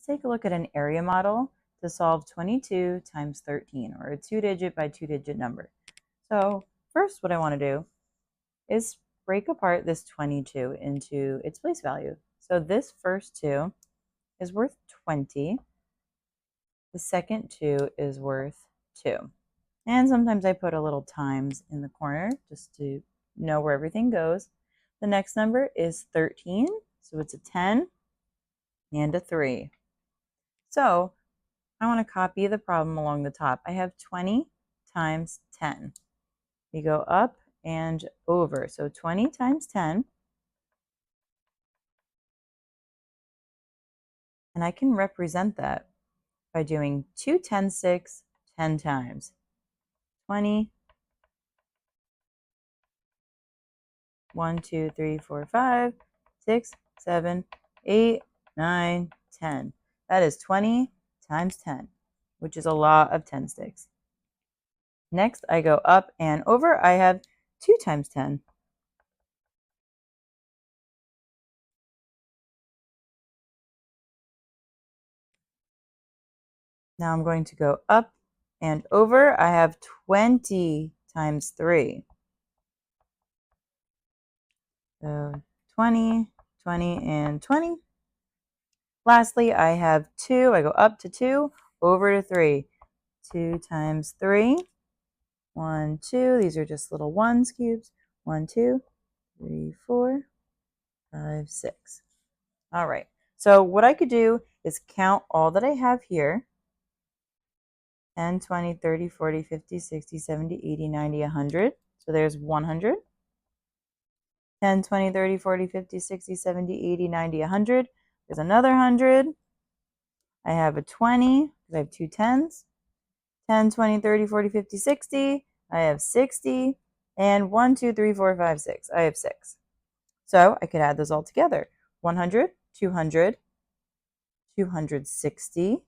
let's take a look at an area model to solve 22 times 13, or a 2-digit by 2-digit number. So first what I want to do is break apart this 22 into its place value. So this first 2 is worth 20. The second 2 is worth 2. And sometimes I put a little times in the corner just to know where everything goes. The next number is 13, so it's a 10 and a 3. So I want to copy the problem along the top. I have 20 times 10. We go up and over. So 20 times 10. And I can represent that by doing 2 10s 10 times. 20, 1, 2, 3, 4, 5, 6, 7, 8, 9, 10. That is 20 times 10, which is a lot of 10 sticks. Next, I go up and over. I have 2 times 10. Now I'm going to go up and over. I have 20 times 3. So 20, 20, and 20. Lastly, I have 2. I go up to 2, over to 3. 2 times 3. 1, 2. These are just little ones cubes. 1, 2, 3, 4, 5, 6. All right. So what I could do is count all that I have here. 10, 20, 30, 40, 50, 60, 70, 80, 90, 100. So there's 100. 10, 20, 30, 40, 50, 60, 70, 80, 90, 100. There's another 100. I have a 20 because I have 2 10s. 10, 20, 30, 40, 50, 60. I have 60. And 1, 2, 3, 4, 5, 6. I have 6. So I could add those all together. 100, 200, 260,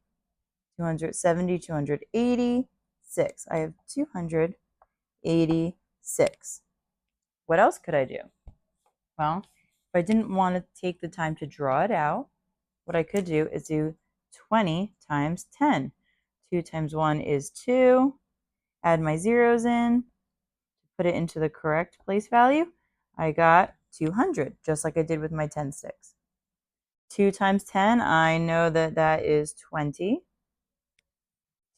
270, 280, 6. I have 286. What else could I do? Well, if I didn't want to take the time to draw it out, what I could do is do 20 times 10. 2 times 1 is 2. Add my zeros in. Put it into the correct place value. I got 200, just like I did with my 10 sticks. 2 times 10, I know that that is 20.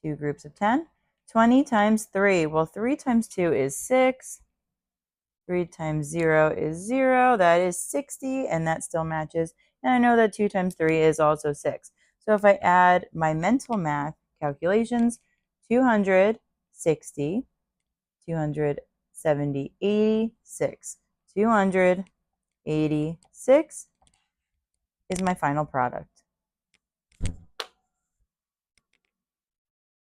2 groups of 10. 20 times 3. Well, 3 times 2 is 6. 3 times 0 is 0. That is 60, and that still matches. And I know that 2 times 3 is also 6. So if I add my mental math calculations, 260, 270, 86. 286 is my final product.